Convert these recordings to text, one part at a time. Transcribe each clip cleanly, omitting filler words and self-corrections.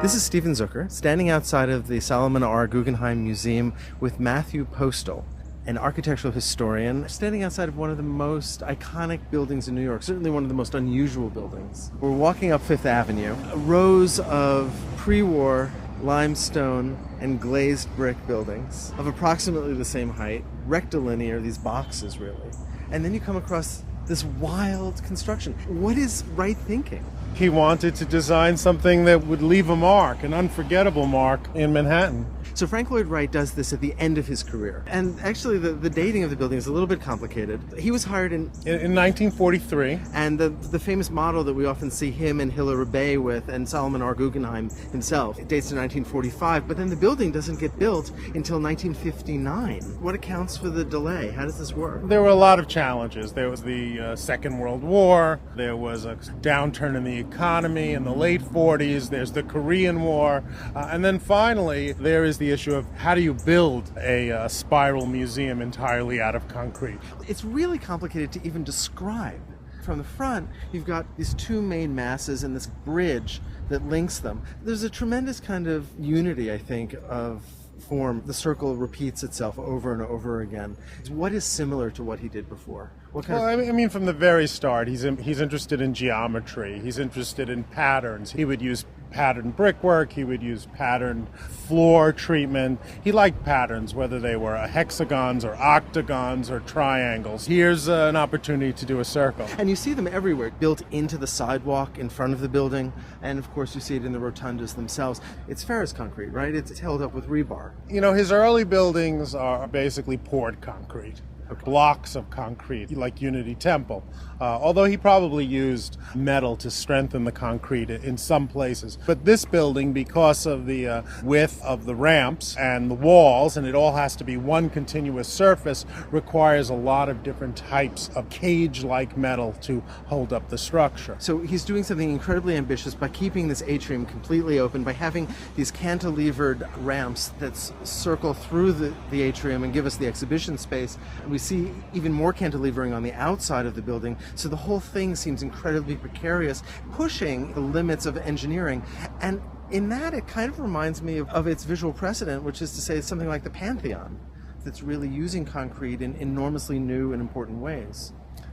This is Stephen Zucker, standing outside of the Solomon R. Guggenheim Museum with Matthew Postal, an architectural historian, standing outside of one of the most iconic buildings in New York, certainly one of the most unusual buildings. We're walking up Fifth Avenue, rows of pre-war limestone and glazed brick buildings of approximately the same height, rectilinear, these boxes really. And then you come across this wild construction. What is Wright thinking? He wanted to design something that would leave a mark, an unforgettable mark in Manhattan. So Frank Lloyd Wright does this at the end of his career. And actually the dating of the building is a little bit complicated. He was hired in 1943. And the famous model that we often see him and Hilaire Rebay with, and Solomon R. Guggenheim himself, it dates to 1945. But then the building doesn't get built until 1959. What accounts for the delay? How does this work? There were a lot of challenges. There was the Second World War. There was a downturn in the economy in the late 40s. There's the Korean War. And then finally, there is the issue of how do you build a spiral museum entirely out of concrete. It's really complicated to even describe. From the front, you've got these two main masses and this bridge that links them. There's a tremendous kind of unity, I think, of form. The circle repeats itself over and over again. What is similar to what he did before? I mean, from the very start, he's interested in geometry. He's interested in patterns. He would use patterned brickwork. He would use patterned floor treatment. He liked patterns, whether they were hexagons or octagons or triangles. Here's an opportunity to do a circle. And you see them everywhere, built into the sidewalk in front of the building. And of course, you see it in the rotundas themselves. It's Ferris concrete, right? It's held up with rebar. You know, his early buildings are basically poured concrete. Blocks of concrete, like Unity Temple. Although he probably used metal to strengthen the concrete in some places. But this building, because of the width of the ramps and the walls, and it all has to be one continuous surface, requires a lot of different types of cage-like metal to hold up the structure. So he's doing something incredibly ambitious by keeping this atrium completely open, by having these cantilevered ramps that circle through the atrium and give us the exhibition space. And we see even more cantilevering on the outside of the building, so the whole thing seems incredibly precarious, pushing the limits of engineering. And in that, it kind of reminds me of its visual precedent, which is to say something like the Pantheon, that's really using concrete in enormously new and important ways.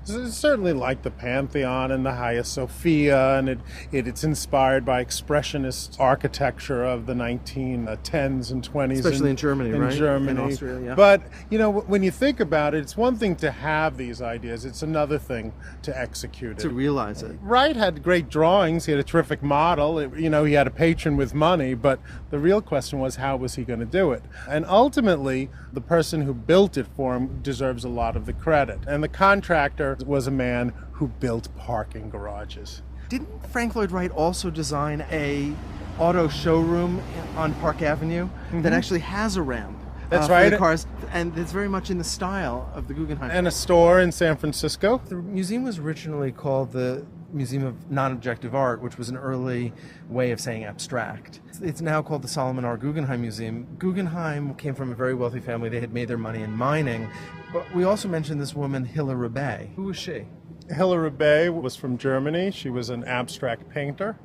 It's certainly like the Pantheon and the Hagia Sophia, and it's inspired by expressionist architecture of the 1910s and 20s. Especially in Germany, right? In Germany. In Austria, yeah. But, you know, when you think about it, it's one thing to have these ideas. It's another thing to execute it. To realize it. Wright had great drawings. He had a terrific model. You know, he had a patron with money, but the real question was, how was he going to do it? And ultimately, the person who built it for him deserves a lot of the credit. And the contractor was a man who built parking garages. Didn't Frank Lloyd Wright also design a auto showroom on Park Avenue that actually has a ramp? That's right. For the cars, and it's very much in the style of the Guggenheim. And a store in San Francisco. The museum was originally called the Museum of Non-Objective Art, which was an early way of saying abstract. It's now called the Solomon R. Guggenheim Museum. Guggenheim came from a very wealthy family. They had made their money in mining. But we also mentioned this woman, Hilaire Rebay. Who was she? Hilaire Rebay was from Germany. She was an abstract painter.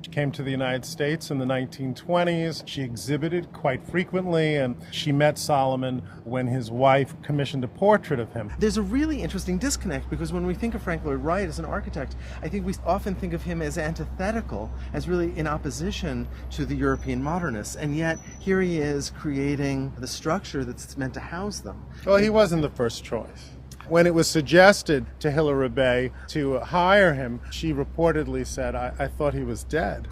She came to the United States in the 1920s. She exhibited quite frequently, and she met Solomon when his wife commissioned a portrait of him. There's a really interesting disconnect, because when we think of Frank Lloyd Wright as an architect, I think we often think of him as antithetical, as really in opposition to the European modernists, and yet here he is creating the structure that's meant to house them. Well, he wasn't the first choice. When it was suggested to Hilaire Rebay to hire him, she reportedly said, I thought he was dead.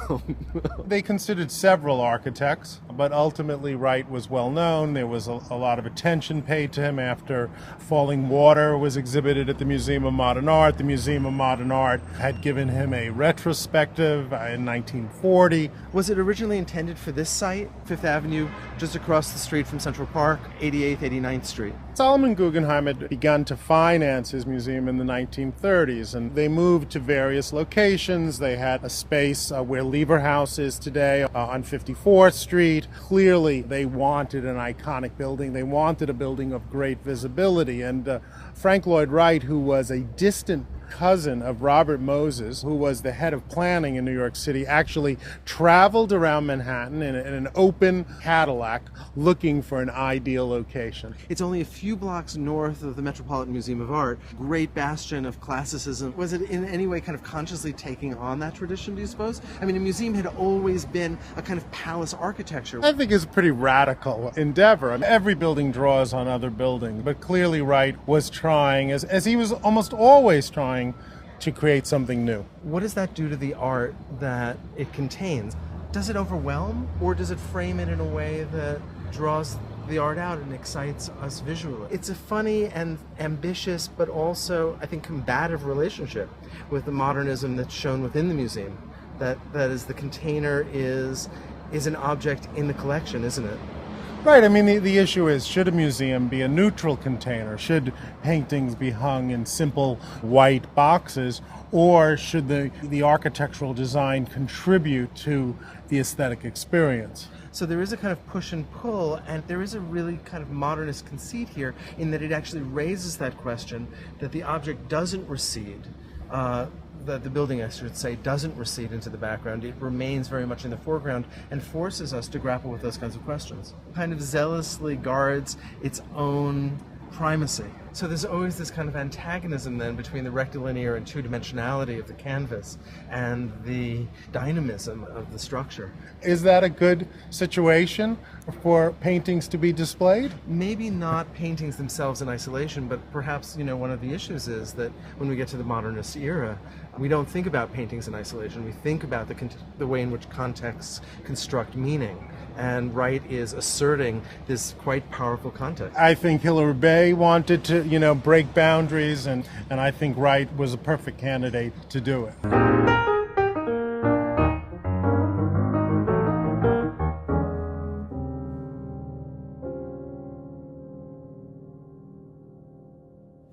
They considered several architects, but ultimately Wright was well known. There was a lot of attention paid to him after Falling Water was exhibited at the Museum of Modern Art. The Museum of Modern Art had given him a retrospective in 1940. Was it originally intended for this site, Fifth Avenue, just across the street from Central Park, 88th, 89th Street? Solomon Guggenheim had begun to finance his museum in the 1930s, and they moved to various locations. They had a space where Lever House is today on 54th Street. Clearly, they wanted an iconic building. They wanted a building of great visibility, and Frank Lloyd Wright, who was a distant cousin of Robert Moses, who was the head of planning in New York City, actually traveled around Manhattan in an open Cadillac looking for an ideal location. It's only a few blocks north of the Metropolitan Museum of Art, great bastion of classicism. Was it in any way kind of consciously taking on that tradition, do you suppose? I mean, a museum had always been a kind of palace architecture. I think it's a pretty radical endeavor. I mean, every building draws on other buildings, but clearly Wright was trying, as he was almost always trying, to create something new. What does that do to the art that it contains? Does it overwhelm, or does it frame it in a way that draws the art out and excites us visually? It's a funny and ambitious, but also, I think, combative relationship with the modernism that's shown within the museum. That is, the container is an object in the collection, isn't it? Right. I mean, the issue is, should a museum be a neutral container? Should paintings be hung in simple white boxes? Or should the architectural design contribute to the aesthetic experience? So there is a kind of push and pull, and there is a really kind of modernist conceit here in that it actually raises that question that the object doesn't recede. The building, I should say, doesn't recede into the background. It remains very much in the foreground and forces us to grapple with those kinds of questions. Kind of zealously guards its own primacy. So there's always this kind of antagonism then between the rectilinear and two-dimensionality of the canvas and the dynamism of the structure. Is that a good situation for paintings to be displayed? Maybe not paintings themselves in isolation, but perhaps, one of the issues is that when we get to the modernist era, we don't think about paintings in isolation. We think about the way in which contexts construct meaning. And Wright is asserting this quite powerful context. I think Hilary Bay wanted to, break boundaries, and I think Wright was a perfect candidate to do it.